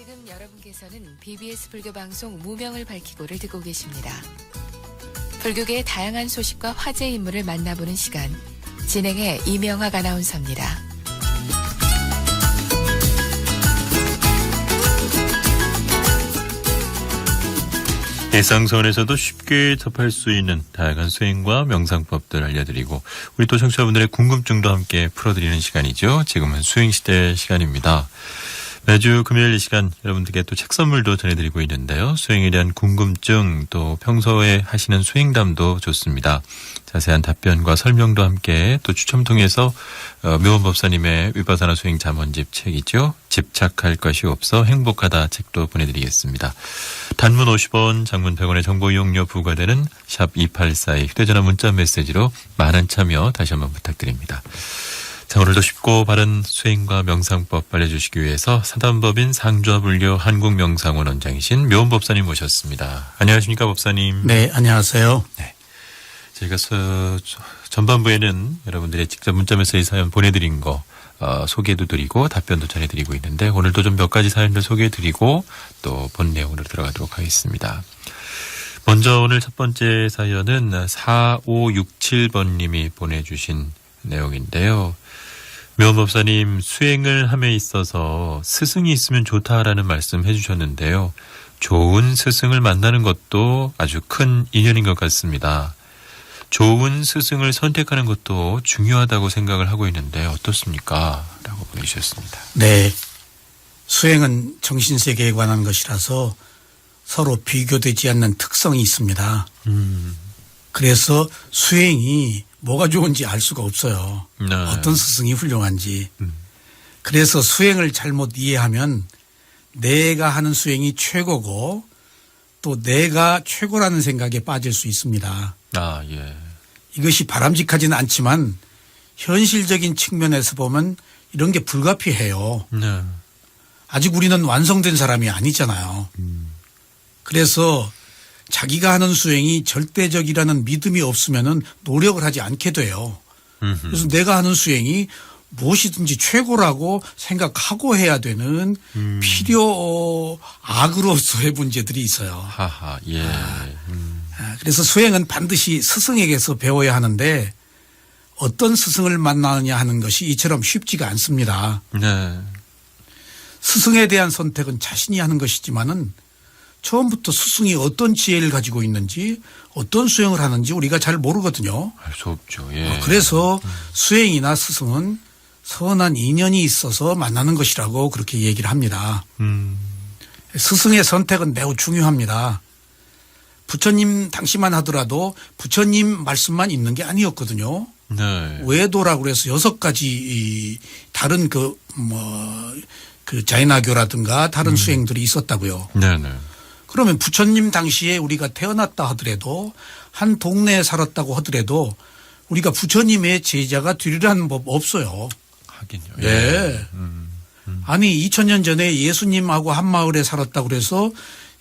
지금 여러분께서는 BBS 불교 방송 무명을 밝히고를 듣고 계십니다. 불교계의 다양한 소식과 화제 인물을 만나보는 시간, 진행의 이명학 아나운서입니다. 일상생활에서도 쉽게 접할 수 있는 다양한 수행과 명상법들 알려드리고 우리 또 청취자분들의 궁금증도 함께 풀어드리는 시간이죠. 지금은 수행시대 시간입니다. 매주 금요일 이 시간 여러분들께 또 책 선물도 전해드리고 있는데요. 수행에 대한 궁금증 또 평소에 하시는 수행담도 좋습니다. 자세한 답변과 설명도 함께 또 추첨 통해서 묘원법사님의 위파사나 수행 잠언집 책이죠. 집착할 것이 없어 행복하다 책도 보내드리겠습니다. 단문 50원, 장문 100원의 정보 이용료 부과되는 샵 2842 휴대전화 문자 메시지로 많은 참여 다시 한번 부탁드립니다. 자, 오늘도 쉽고 바른 수행과 명상법 알려주시기 위해서 사단법인 상좌불교 한국명상원 원장이신 묘원법사님 모셨습니다. 안녕하십니까, 법사님. 네, 안녕하세요. 네. 저희가 전반부에는 여러분들의 직접 문자메시지 사연 보내드린 거 소개도 드리고 답변도 전해드리고 있는데 오늘도 좀 몇 가지 사연들 소개해드리고 또 본 내용으로 들어가도록 하겠습니다. 먼저 오늘 첫 번째 사연은 4567번님이 보내주신 내용인데요. 묘원법사님, 수행을 함에 있어서 스승이 있으면 좋다라는 말씀 해주셨는데요. 좋은 스승을 만나는 것도 아주 큰 인연인 것 같습니다. 좋은 스승을 선택하는 것도 중요하다고 생각을 하고 있는데 어떻습니까? 라고 보내주셨습니다. 네, 수행은 정신세계에 관한 것이라서 서로 비교되지 않는 특성이 있습니다. 그래서 수행이 뭐가 좋은지 알 수가 없어요. 네. 어떤 스승이 훌륭한지. 그래서 수행을 잘못 이해하면 내가 하는 수행이 최고고 또 내가 최고라는 생각에 빠질 수 있습니다. 아, 예. 이것이 바람직하지는 않지만 현실적인 측면에서 보면 이런 게 불가피해요. 네. 아직 우리는 완성된 사람이 아니잖아요. 그래서 자기가 하는 수행이 절대적이라는 믿음이 없으면은 노력을 하지 않게 돼요. 그래서 내가 하는 수행이 무엇이든지 최고라고 생각하고 해야 되는 필요 악으로서의 문제들이 있어요. 하하, 예. 그래서 수행은 반드시 스승에게서 배워야 하는데 어떤 스승을 만나느냐 하는 것이 이처럼 쉽지가 않습니다. 네. 스승에 대한 선택은 자신이 하는 것이지만은 처음부터 스승이 어떤 지혜를 가지고 있는지 어떤 수행을 하는지 우리가 잘 모르거든요. 알 수 없죠. 예. 그래서 수행이나 스승은 선한 인연이 있어서 만나는 것이라고 그렇게 얘기를 합니다. 스승의 선택은 매우 중요합니다. 부처님 당시만 하더라도 부처님 말씀만 있는 게 아니었거든요. 네. 외도라고 그래서 6가지 다른 그 자인화교라든가 다른 수행들이 있었다고요. 네네. 그러면 부처님 당시에 우리가 태어났다 하더라도 한 동네에 살았다고 하더라도 우리가 부처님의 제자가 되리라는 법 없어요. 하긴요. 네. 예. 아니 2000년 전에 예수님하고 한 마을에 살았다고 그래서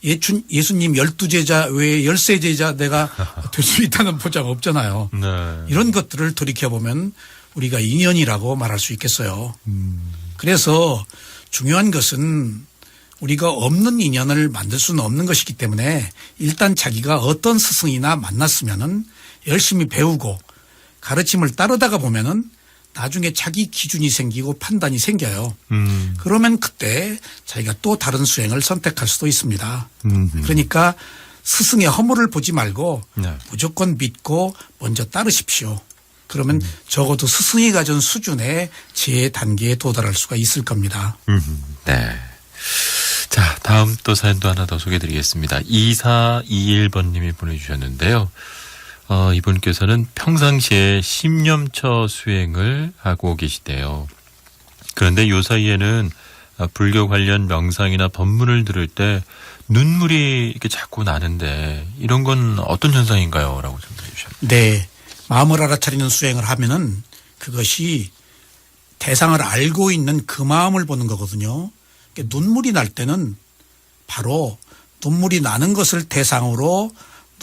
예수님 12제자 외에 13제자 내가 될 수 있다는 보장 없잖아요. 네. 이런 것들을 돌이켜보면 우리가 인연이라고 말할 수 있겠어요. 그래서 중요한 것은 우리가 없는 인연을 만들 수는 없는 것이기 때문에 일단 자기가 어떤 스승이나 만났으면은 열심히 배우고 가르침을 따르다가 보면은 나중에 자기 기준이 생기고 판단이 생겨요. 그러면 그때 자기가 또 다른 수행을 선택할 수도 있습니다. 그러니까 스승의 허물을 보지 말고 네. 무조건 믿고 먼저 따르십시오. 그러면 적어도 스승이 가진 수준의 지혜 단계에 도달할 수가 있을 겁니다. 네. 자, 다음 또 사연도 하나 더 소개해드리겠습니다. 2421번님이 보내주셨는데요. 이분께서는 평상시에 십념처 수행을 하고 계시대요. 그런데 요 사이에는 불교 관련 명상이나 법문을 들을 때 눈물이 이렇게 자꾸 나는데 이런 건 어떤 현상인가요? 라고 좀 해주셨네요. 네. 마음을 알아차리는 수행을 하면은 그것이 대상을 알고 있는 그 마음을 보는 거거든요. 그러니까 눈물이 날 때는 바로 눈물이 나는 것을 대상으로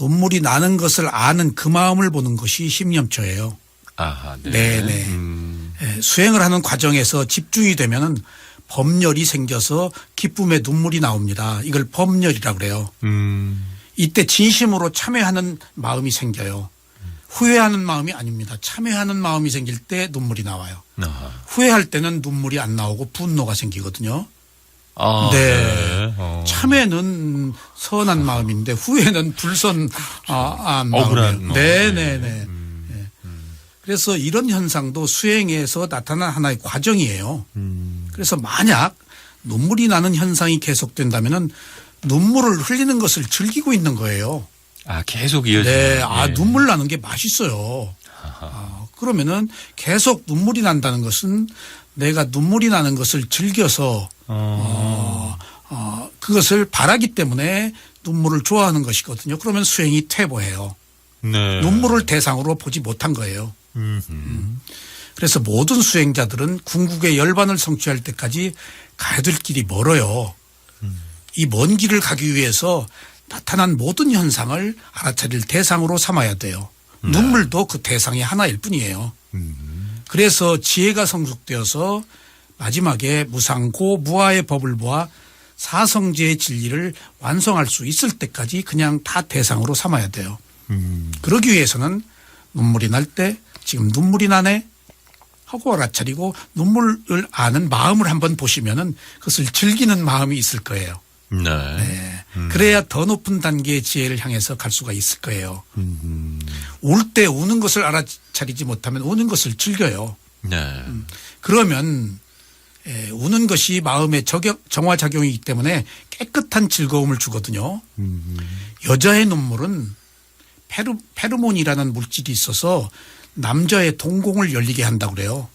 눈물이 나는 것을 아는 그 마음을 보는 것이 십념처예요. 아하, 네. 네네. 수행을 하는 과정에서 집중이 되면은 범열이 생겨서 기쁨의 눈물이 나옵니다. 이걸 범열이라고 그래요. 이때 진심으로 참회하는 마음이 생겨요. 후회하는 마음이 아닙니다. 참회하는 마음이 생길 때 눈물이 나와요. 아하. 후회할 때는 눈물이 안 나오고 분노가 생기거든요. 아, 네. 네. 참회는 선한 마음인데 후회는 불선한 억울한 마음이에요. 마음. 네네네. 그래서 이런 현상도 수행에서 나타난 하나의 과정이에요. 그래서 만약 눈물이 나는 현상이 계속된다면은 눈물을 흘리는 것을 즐기고 있는 거예요. 아, 계속 이어지는. 네. 아, 예. 눈물 나는 게 맛있어요. 그러면은 계속 눈물이 난다는 것은 내가 눈물이 나는 것을 즐겨서 그것을 바라기 때문에 눈물을 좋아하는 것이거든요. 그러면 수행이 퇴보해요. 네. 눈물을 대상으로 보지 못한 거예요. 그래서 모든 수행자들은 궁극의 열반을 성취할 때까지 가야 될 길이 멀어요. 이 먼 길을 가기 위해서 나타난 모든 현상을 알아차릴 대상으로 삼아야 돼요. 눈물도 그 대상의 하나일 뿐이에요. 그래서 지혜가 성숙되어서 마지막에 무상고 무아의 법을 보아 사성제의 진리를 완성할 수 있을 때까지 그냥 다 대상으로 삼아야 돼요. 그러기 위해서는 눈물이 날 때 지금 눈물이 나네 하고 알아차리고 눈물을 아는 마음을 한번 보시면은 그것을 즐기는 마음이 있을 거예요. 네. 네. 그래야 더 높은 단계의 지혜를 향해서 갈 수가 있을 거예요. 울 때 우는 것을 알아차리지 못하면 우는 것을 즐겨요. 네. 그러면 우는 것이 마음의 정화작용이기 때문에 깨끗한 즐거움을 주거든요. 여자의 눈물은 페르몬이라는 물질이 있어서 남자의 동공을 열리게 한다고 그래요.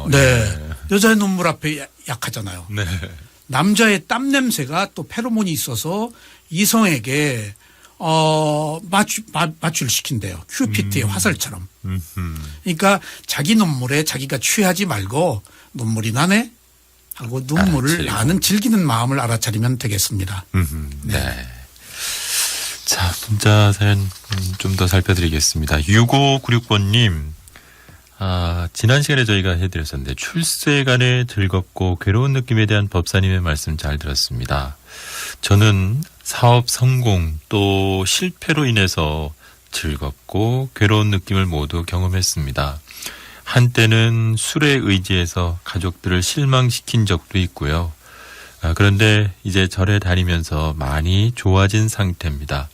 네. 여자의 눈물 앞에 약하잖아요. 네. 남자의 땀 냄새가 또 페로몬이 있어서 이성에게 마취를 시킨대요. 큐피트의 화살처럼. 그러니까 자기 눈물에 자기가 취하지 말고 눈물이 나네 하고 눈물을 알아차리고. 나는 즐기는 마음을 알아차리면 되겠습니다. 네. 자, 문자 사연 좀 더 살펴드리겠습니다. 6596번님. 지난 시간에 저희가 해드렸었는데 출세간의 즐겁고 괴로운 느낌에 대한 법사님의 말씀 잘 들었습니다. 저는 사업 성공 또 실패로 인해서 즐겁고 괴로운 느낌을 모두 경험했습니다. 한때는 술에 의지해서 가족들을 실망시킨 적도 있고요. 그런데 이제 절에 다니면서 많이 좋아진 상태입니다.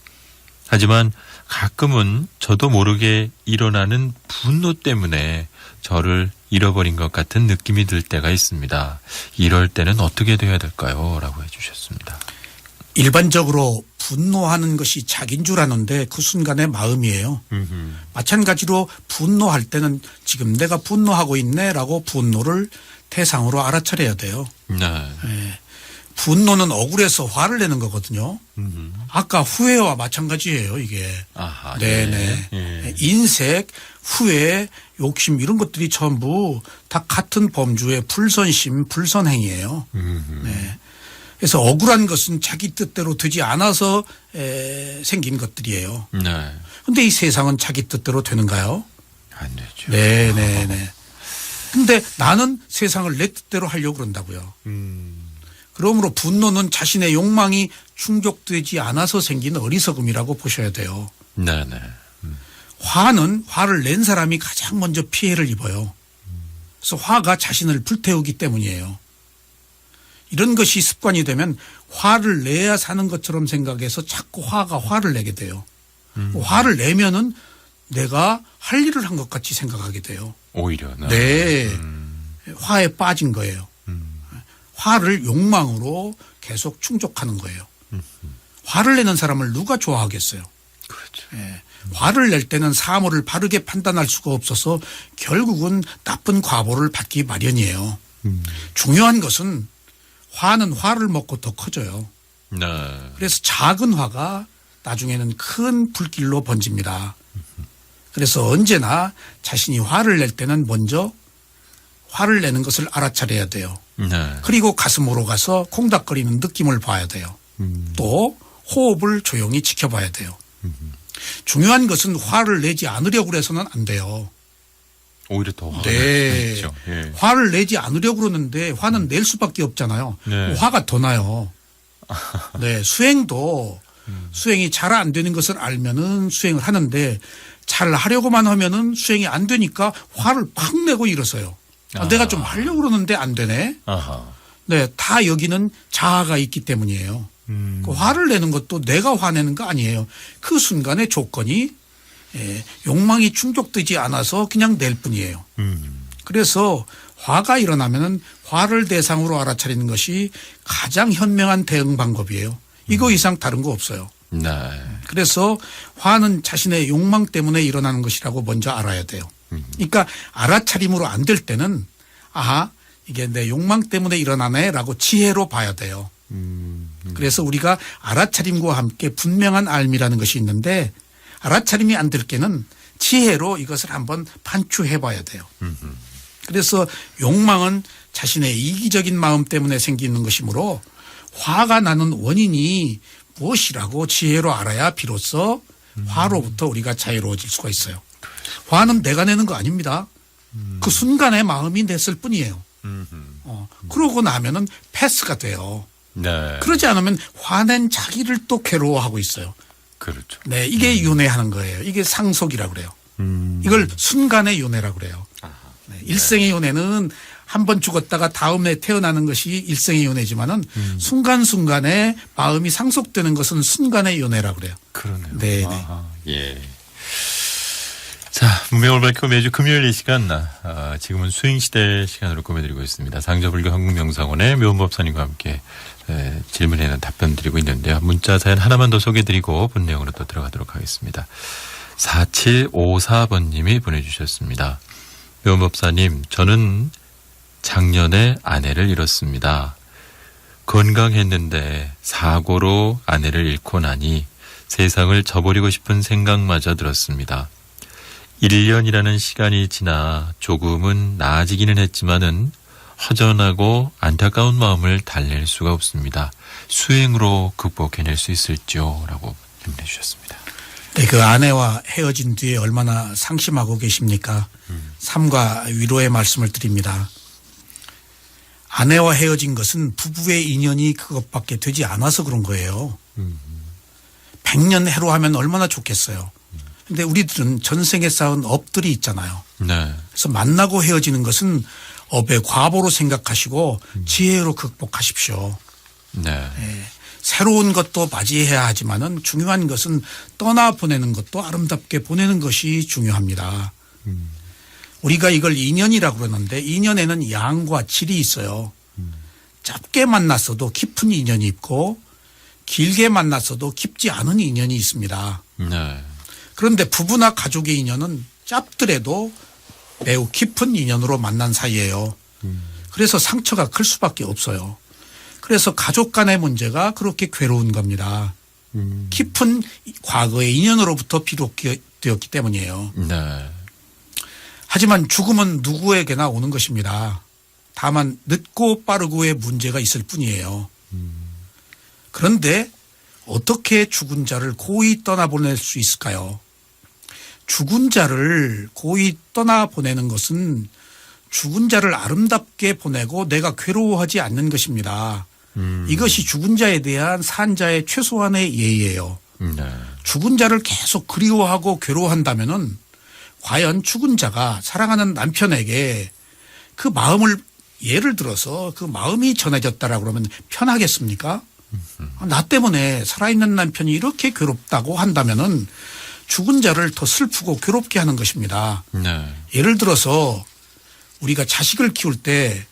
하지만 가끔은 저도 모르게 일어나는 분노 때문에 저를 잃어버린 것 같은 느낌이 들 때가 있습니다. 이럴 때는 어떻게 돼야 될까요? 라고 해주셨습니다. 일반적으로 분노하는 것이 자기인 줄 아는데 그 순간의 마음이에요. 마찬가지로 분노할 때는 지금 내가 분노하고 있네라고 분노를 대상으로 알아차려야 돼요. 네. 네. 분노는 억울해서 화를 내는 거거든요. 아까 후회와 마찬가지예요, 이게. 아하, 네네. 예. 인색, 후회, 욕심 이런 것들이 전부 다 같은 범주의 불선심, 불선행이에요. 네. 그래서 억울한 것은 자기 뜻대로 되지 않아서 생긴 것들이에요. 네. 그런데 이 세상은 자기 뜻대로 되는가요? 안 되죠. 네네네. 근데 나는 세상을 내 뜻대로 하려고 그런다고요. 그러므로 분노는 자신의 욕망이 충족되지 않아서 생긴 어리석음이라고 보셔야 돼요. 네네. 화를 낸 사람이 가장 먼저 피해를 입어요. 그래서 화가 자신을 불태우기 때문이에요. 이런 것이 습관이 되면 화를 내야 사는 것처럼 생각해서 자꾸 화를 내게 돼요. 화를 내면은 내가 할 일을 한 것 같이 생각하게 돼요. 오히려. 네. 화에 빠진 거예요. 화를 욕망으로 계속 충족하는 거예요. 화를 내는 사람을 누가 좋아하겠어요? 그렇죠. 예. 화를 낼 때는 사물을 바르게 판단할 수가 없어서 결국은 나쁜 과보를 받기 마련이에요. 중요한 것은 화는 화를 먹고 더 커져요. 네. 그래서 작은 화가 나중에는 큰 불길로 번집니다. 그래서 언제나 자신이 화를 낼 때는 먼저 화를 내는 것을 알아차려야 돼요. 네. 그리고 가슴으로 가서 콩닥거리는 느낌을 봐야 돼요. 또 호흡을 조용히 지켜봐야 돼요. 중요한 것은 화를 내지 않으려고 해서는 안 돼요. 오히려 더 화가 네. 날 수 있죠. 예. 화를 내지 않으려고 그러는데 화는 낼 수밖에 없잖아요. 네. 화가 더 나요. 네, 수행도 수행이 잘 안 되는 것을 알면은 수행을 하는데 잘 하려고만 하면은 수행이 안 되니까 화를 팍 내고 일어서요. 내가 좀 하려고 그러는데 안 되네. 아하. 네, 다 여기는 자아가 있기 때문이에요. 그 화를 내는 것도 내가 화내는 거 아니에요. 그 순간의 조건이 욕망이 충족되지 않아서 그냥 낼 뿐이에요. 그래서 화가 일어나면은 화를 대상으로 알아차리는 것이 가장 현명한 대응 방법이에요. 이거 이상 다른 거 없어요. 네. 그래서 화는 자신의 욕망 때문에 일어나는 것이라고 먼저 알아야 돼요. 그러니까 알아차림으로 안 될 때는 아하, 이게 내 욕망 때문에 일어나네라고 지혜로 봐야 돼요. 그래서 우리가 알아차림과 함께 분명한 알미라는 것이 있는데 알아차림이 안 될 때는 지혜로 이것을 한번 반추해 봐야 돼요. 그래서 욕망은 자신의 이기적인 마음 때문에 생기는 것이므로 화가 나는 원인이 무엇이라고 지혜로 알아야 비로소 화로부터 우리가 자유로워질 수가 있어요. 화는 내가 내는 거 아닙니다. 그 순간에 마음이 냈을 뿐이에요. 그러고 나면은 패스가 돼요. 네. 그러지 않으면 화낸 자기를 또 괴로워하고 있어요. 그렇죠. 네, 이게 윤회하는 거예요. 이게 상속이라고 그래요. 이걸 순간의 윤회라고 그래요. 네, 일생의 윤회는 한 번 죽었다가 다음에 태어나는 것이 일생의 윤회지만은 순간순간에 마음이 상속되는 것은 순간의 윤회라고 그래요. 그러네요. 네, 네. 아하, 예. 자, 문명을 밝히고 매주 금요일 이 시간, 지금은 수행시대 시간으로 꾸며드리고 있습니다. 상저불교 한국명상원의 묘원법사님과 함께 질문에는 답변 드리고 있는데요. 문자 사연 하나만 더 소개해드리고 본 내용으로 또 들어가도록 하겠습니다. 4754번님이 보내주셨습니다. 묘원법사님, 저는 작년에 아내를 잃었습니다. 건강했는데 사고로 아내를 잃고 나니 세상을 저버리고 싶은 생각마저 들었습니다. 1년이라는 시간이 지나 조금은 나아지기는 했지만은 허전하고 안타까운 마음을 달랠 수가 없습니다. 수행으로 극복해낼 수 있을지요? 라고 질문해 주셨습니다. 네, 그 아내와 헤어진 뒤에 얼마나 상심하고 계십니까? 삼가 위로의 말씀을 드립니다. 아내와 헤어진 것은 부부의 인연이 그것밖에 되지 않아서 그런 거예요. 100년 해로하면 얼마나 좋겠어요. 근데 우리들은 전생에 쌓은 업들이 있잖아요. 네. 그래서 만나고 헤어지는 것은 업의 과보로 생각하시고 지혜로 극복하십시오. 네. 새로운 것도 맞이해야 하지만은 중요한 것은 떠나보내는 것도 아름답게 보내는 것이 중요합니다. 우리가 이걸 인연이라고 그러는데 인연에는 양과 질이 있어요. 짧게 만났어도 깊은 인연이 있고 길게 만났어도 깊지 않은 인연이 있습니다. 네. 그런데 부부나 가족의 인연은 짧더라도 매우 깊은 인연으로 만난 사이예요. 그래서 상처가 클 수밖에 없어요. 그래서 가족 간의 문제가 그렇게 괴로운 겁니다. 깊은 과거의 인연으로부터 비롯되었기 때문이에요. 네. 하지만 죽음은 누구에게나 오는 것입니다. 다만 늦고 빠르고의 문제가 있을 뿐이에요. 그런데 어떻게 죽은 자를 고이 떠나보낼 수 있을까요? 죽은 자를 고이 떠나보내는 것은 죽은 자를 아름답게 보내고 내가 괴로워하지 않는 것입니다. 이것이 죽은 자에 대한 산자의 최소한의 예의예요. 네. 죽은 자를 계속 그리워하고 괴로워한다면은 과연 죽은 자가 사랑하는 남편에게 그 마음을 예를 들어서 그 마음이 전해졌다라고 그러면 편하겠습니까? 나 때문에 살아있는 남편이 이렇게 괴롭다고 한다면은 죽은 자를 더 슬프고 괴롭게 하는 것입니다. 네. 예를 들어서 우리가 자식을 키울 때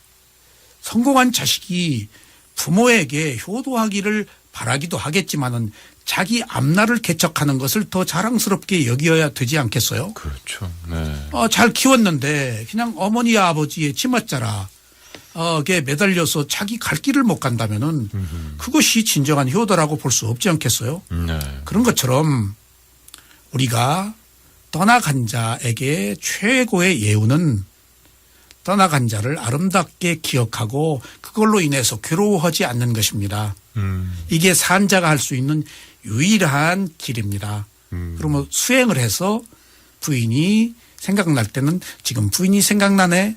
성공한 자식이 부모에게 효도하기를 바라기도 하겠지만은 자기 앞날을 개척하는 것을 더 자랑스럽게 여겨야 되지 않겠어요? 그렇죠. 네. 잘 키웠는데 그냥 어머니 아버지의 치맛자라 게 매달려서 자기 갈 길을 못 간다면은 그것이 진정한 효도라고 볼 수 없지 않겠어요? 네. 그런 것처럼 우리가 떠나간 자에게 최고의 예우는 떠나간 자를 아름답게 기억하고 그걸로 인해서 괴로워하지 않는 것입니다. 이게 산자가 할 수 있는 유일한 길입니다. 그러면 수행을 해서 부인이 생각날 때는 지금 부인이 생각나네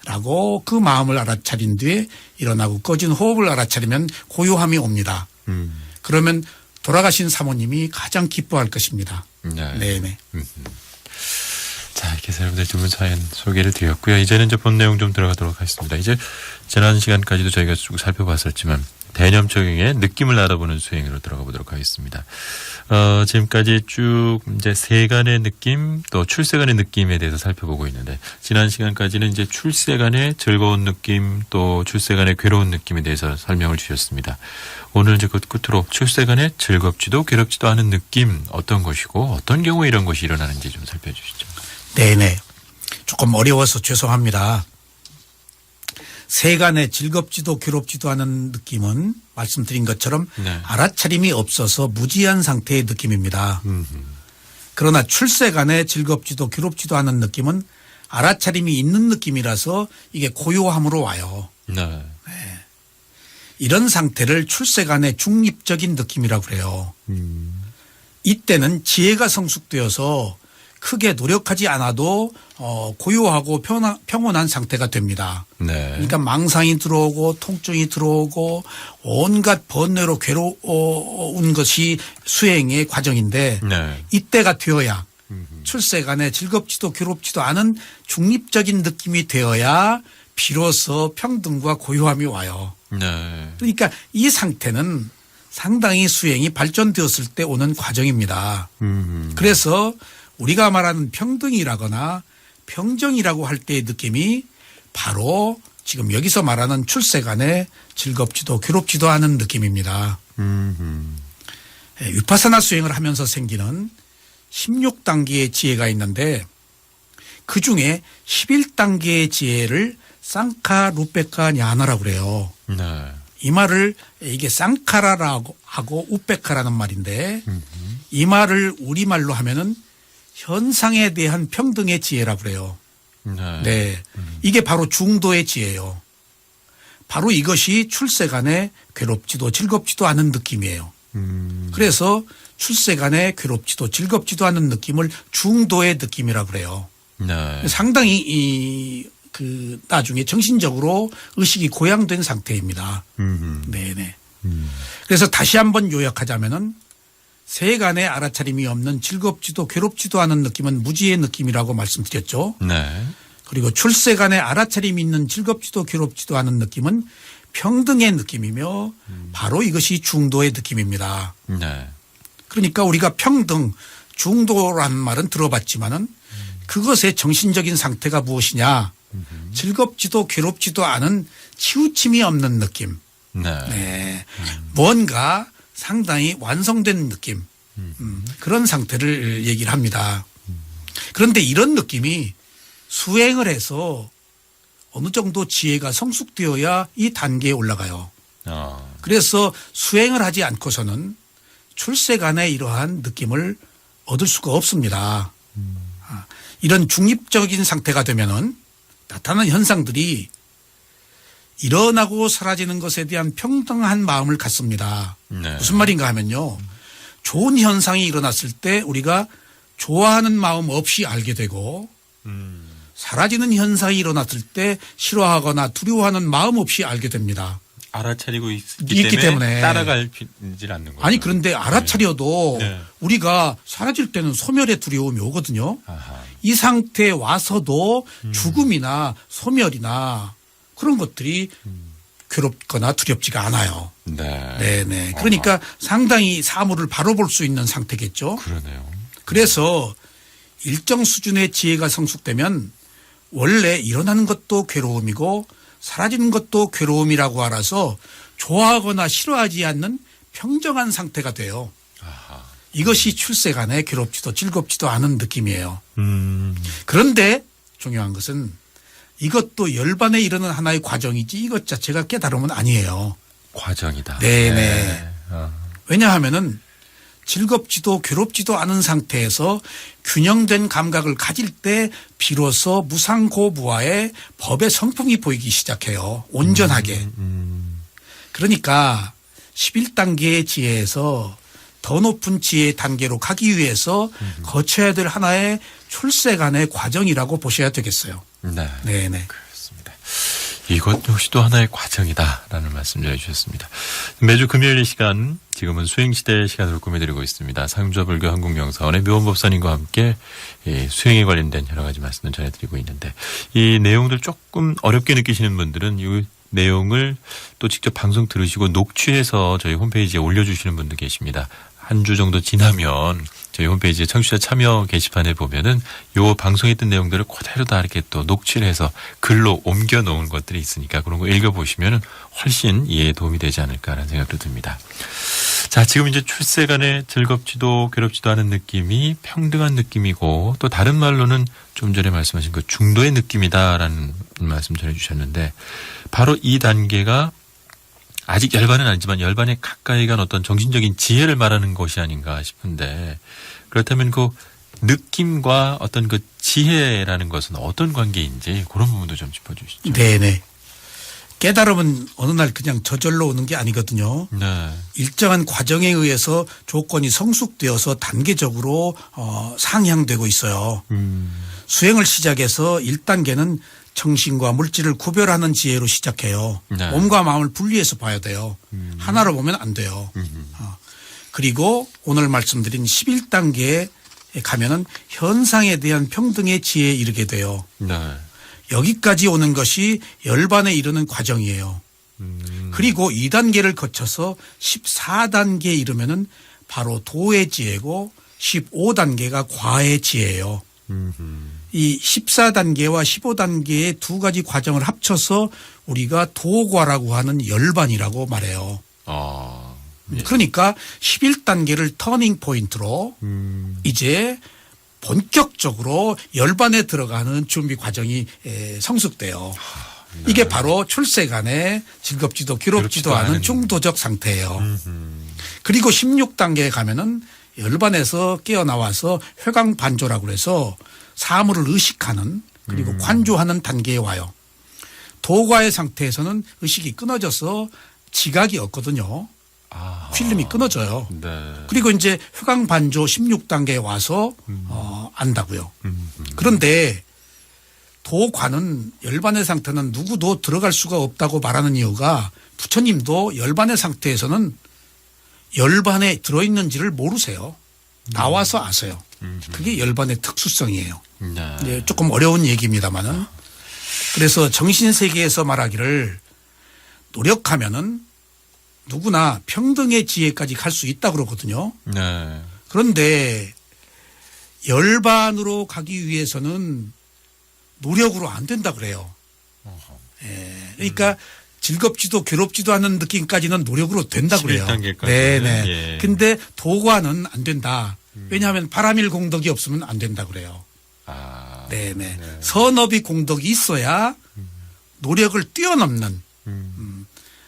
라고 그 마음을 알아차린 뒤에 일어나고 꺼진 호흡을 알아차리면 고요함이 옵니다. 그러면 돌아가신 사모님이 가장 기뻐할 것입니다. 네. 네네. 자, 이렇게 해서 여러분들 두 분 사연 소개를 드렸고요. 이제는 이제 본 내용 좀 들어가도록 하겠습니다. 이제 지난 시간까지도 저희가 쭉 살펴봤었지만 대념 적용의 느낌을 알아보는 수행으로 들어가 보도록 하겠습니다. 지금까지 쭉 이제 세간의 느낌 또 출세간의 느낌에 대해서 살펴보고 있는데 지난 시간까지는 이제 출세간의 즐거운 느낌 또 출세간의 괴로운 느낌에 대해서 설명을 주셨습니다. 오늘 이제 그 끝으로 출세간의 즐겁지도 괴롭지도 않은 느낌 어떤 것이고 어떤 경우에 이런 것이 일어나는지 좀 살펴주시죠. 네네. 조금 어려워서 죄송합니다. 세간에 즐겁지도 괴롭지도 않은 느낌은 말씀드린 것처럼 네. 알아차림이 없어서 무지한 상태의 느낌입니다. 그러나 출세간에 즐겁지도 괴롭지도 않은 느낌은 알아차림이 있는 느낌이라서 이게 고요함으로 와요. 네. 이런 상태를 출세간의 중립적인 느낌이라고 그래요. 이때는 지혜가 성숙되어서 크게 노력하지 않아도 고요하고 평온한 상태가 됩니다. 네. 그러니까 망상이 들어오고 통증이 들어오고 온갖 번뇌로 괴로운 것이 수행의 과정인데 네. 이때가 되어야 출세간에 즐겁지도 괴롭지도 않은 중립적인 느낌이 되어야 비로소 평등과 고요함이 와요. 네. 그러니까 이 상태는 상당히 수행이 발전되었을 때 오는 과정입니다. 그래서 우리가 말하는 평등이라거나 평정이라고 할 때의 느낌이 바로 지금 여기서 말하는 출세간에 즐겁지도 괴롭지도 않은 느낌입니다. 위파사나 수행을 하면서 생기는 16단계의 지혜가 있는데 그중에 11단계의 지혜를 쌍카 루페카 냐나라고 그래요. 네. 이 말을 이게 쌍카라라고 하고 우페카라는 말인데 이 말을 우리말로 하면은 현상에 대한 평등의 지혜라고 그래요. 네. 네. 이게 바로 중도의 지혜예요. 바로 이것이 출세간에 괴롭지도 즐겁지도 않은 느낌이에요. 그래서 출세간에 괴롭지도 즐겁지도 않은 느낌을 중도의 느낌이라고 그래요. 네. 상당히 나중에 정신적으로 의식이 고양된 상태입니다. 네네. 그래서 다시 한번 요약하자면은 세간에 알아차림이 없는 즐겁지도 괴롭지도 않은 느낌은 무지의 느낌이라고 말씀드렸죠. 네. 그리고 출세간에 알아차림이 있는 즐겁지도 괴롭지도 않은 느낌은 평등의 느낌이며 바로 이것이 중도의 느낌입니다. 네. 그러니까 우리가 평등, 중도라는 말은 들어봤지만은 그것의 정신적인 상태가 무엇이냐? 즐겁지도 괴롭지도 않은 치우침이 없는 느낌. 네. 네. 뭔가 상당히 완성된 느낌. 그런 상태를 얘기를 합니다. 그런데 이런 느낌이 수행을 해서 어느 정도 지혜가 성숙되어야 이 단계에 올라가요. 그래서 수행을 하지 않고서는 출세간의 이러한 느낌을 얻을 수가 없습니다. 이런 중립적인 상태가 되면은 나타나는 현상들이 일어나고 사라지는 것에 대한 평등한 마음을 갖습니다. 네. 무슨 말인가 하면요. 좋은 현상이 일어났을 때 우리가 좋아하는 마음 없이 알게 되고 사라지는 현상이 일어났을 때 싫어하거나 두려워하는 마음 없이 알게 됩니다. 알아차리고 있기 때문에 따라가지 않는 거죠. 아니 그런데 알아차려도 네. 우리가 사라질 때는 소멸의 두려움이 오거든요. 아하. 이 상태에 와서도 죽음이나 소멸이나 그런 것들이 괴롭거나 두렵지가 않아요. 네. 네네. 그러니까 상당히 사물을 바로 볼 수 있는 상태겠죠. 그러네요. 그래서 일정 수준의 지혜가 성숙되면 원래 일어나는 것도 괴로움이고 사라지는 것도 괴로움이라고 알아서 좋아하거나 싫어하지 않는 평정한 상태가 돼요. 아하. 이것이 출세간에 괴롭지도 즐겁지도 않은 느낌이에요. 그런데 중요한 것은 이것도 열반에 이르는 하나의 과정이지 이것 자체가 깨달음은 아니에요. 과정이다. 네네. 네. 왜냐하면은 즐겁지도 괴롭지도 않은 상태에서 균형된 감각을 가질 때 비로소 무상고무화의 법의 성품이 보이기 시작해요. 온전하게. 그러니까 11단계의 지혜에서 더 높은 지혜의 단계로 가기 위해서 거쳐야 될 하나의 출세간의 과정이라고 보셔야 되겠어요. 네. 네네. 그렇습니다. 이것 역시 또 하나의 과정이다라는 말씀 전해주셨습니다. 매주 금요일 이 시간 지금은 수행시대 시간으로 꾸며드리고 있습니다. 상주불교 한국명사원의 묘원법사님과 함께 수행에 관련된 여러 가지 말씀을 전해드리고 있는데 이 내용들 조금 어렵게 느끼시는 분들은 이 내용을 또 직접 방송 들으시고 녹취해서 저희 홈페이지에 올려주시는 분도 계십니다. 한 주 정도 지나면 저희 홈페이지에 청취자 참여 게시판에 보면은 요 방송했던 내용들을 그대로 다 이렇게 또 녹취를 해서 글로 옮겨 놓은 것들이 있으니까 그런 거 읽어보시면은 훨씬 이해에 도움이 되지 않을까라는 생각도 듭니다. 자, 지금 이제 출세간에 즐겁지도 괴롭지도 않은 느낌이 평등한 느낌이고 또 다른 말로는 좀 전에 말씀하신 그 중도의 느낌이다라는 말씀 전해주셨는데 바로 이 단계가 아직 열반은 아니지만 열반에 가까이 간 어떤 정신적인 지혜를 말하는 것이 아닌가 싶은데 그렇다면 그 느낌과 어떤 그 지혜라는 것은 어떤 관계인지 그런 부분도 좀 짚어주시죠. 네네. 깨달음은 어느 날 그냥 저절로 오는 게 아니거든요. 네. 일정한 과정에 의해서 조건이 성숙되어서 단계적으로 상향되고 있어요. 수행을 시작해서 1단계는 정신과 물질을 구별하는 지혜로 시작해요. 네. 몸과 마음을 분리해서 봐야 돼요. 하나로 보면 안 돼요. 그리고 오늘 말씀드린 11단계에 가면은 현상에 대한 평등의 지혜에 이르게 돼요. 네. 여기까지 오는 것이 열반에 이르는 과정이에요. 그리고 2단계를 거쳐서 14단계에 이르면은 바로 도의 지혜고 15단계가 과의 지혜예요. 이 14단계와 15단계의 두 가지 과정을 합쳐서 우리가 도과라고 하는 열반이라고 말해요. 예. 그러니까 11단계를 터닝 포인트로 이제 본격적으로 열반에 들어가는 준비 과정이 성숙돼요. 네. 이게 바로 출세간의 즐겁지도 괴롭지도 않은 중도적 상태예요. 그리고 16단계에 가면은 열반에서 깨어나와서 회광반조라고 해서 사물을 의식하는 그리고 관조하는 단계에 와요. 도과의 상태에서는 의식이 끊어져서 지각이 없거든요. 필름이 끊어져요. 네. 그리고 이제 회광반조 16단계에 와서 안다고요. 그런데 도과는 열반의 상태는 누구도 들어갈 수가 없다고 말하는 이유가 부처님도 열반의 상태에서는 열반에 들어있는지를 모르세요. 나와서 아세요. 그게 열반의 특수성이에요. 네. 네, 조금 어려운 얘기입니다만은 그래서 정신세계에서 말하기를 노력하면은 누구나 평등의 지혜까지 갈 수 있다 그러거든요. 네. 그런데 열반으로 가기 위해서는 노력으로 안 된다 그래요. 예, 그러니까 즐겁지도 괴롭지도 않은 느낌까지는 노력으로 된다 그래요. 11단계까지는. 네네. 예. 근데 도과는 안 된다. 왜냐하면 바람일 공덕이 없으면 안 된다 그래요. 네네. 네. 선업이 공덕이 있어야 노력을 뛰어넘는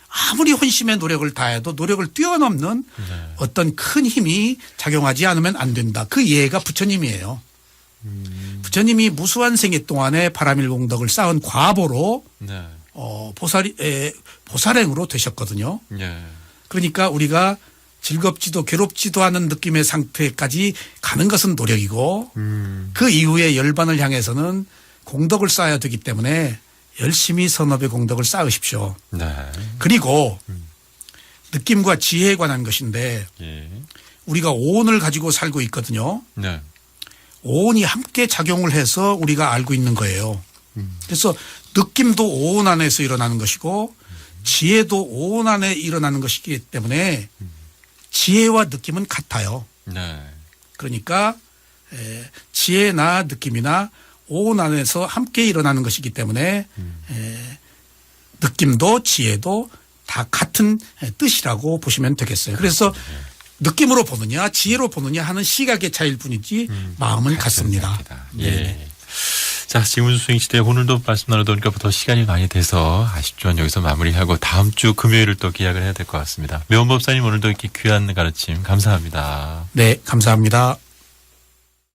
아무리 혼심의 노력을 다해도 노력을 뛰어넘는 네. 어떤 큰 힘이 작용하지 않으면 안 된다. 그 예가 부처님이에요. 부처님이 무수한 생애 동안에 바람일 공덕을 쌓은 과보로 네. 보살행으로 되셨거든요. 네. 그러니까 우리가 즐겁지도 괴롭지도 않은 느낌의 상태까지 가는 것은 노력이고 그 이후에 열반을 향해서는 공덕을 쌓아야 되기 때문에 열심히 선업의 공덕을 쌓으십시오. 네. 그리고 느낌과 지혜에 관한 것인데 예. 우리가 오온을 가지고 살고 있거든요. 네. 오온이 함께 작용을 해서 우리가 알고 있는 거예요. 그래서 느낌도 오온 안에서 일어나는 것이고 지혜도 오온 안에 일어나는 것이기 때문에 지혜와 느낌은 같아요. 네. 그러니까 지혜나 느낌이나 오온 안에서 함께 일어나는 것이기 때문에 느낌도 지혜도 다 같은 뜻이라고 보시면 되겠어요. 그래서 느낌으로 보느냐 지혜로 보느냐 하는 시각의 차이일 뿐이지 마음은 같습니다. 예. 네. 자, 지금 수행시대 오늘도 말씀 나누다 보니까 더 시간이 많이 돼서 아쉽지만 여기서 마무리하고 다음 주 금요일을 또 기약을 해야 될 것 같습니다. 묘원법사님 오늘도 이렇게 귀한 가르침 감사합니다. 네, 감사합니다.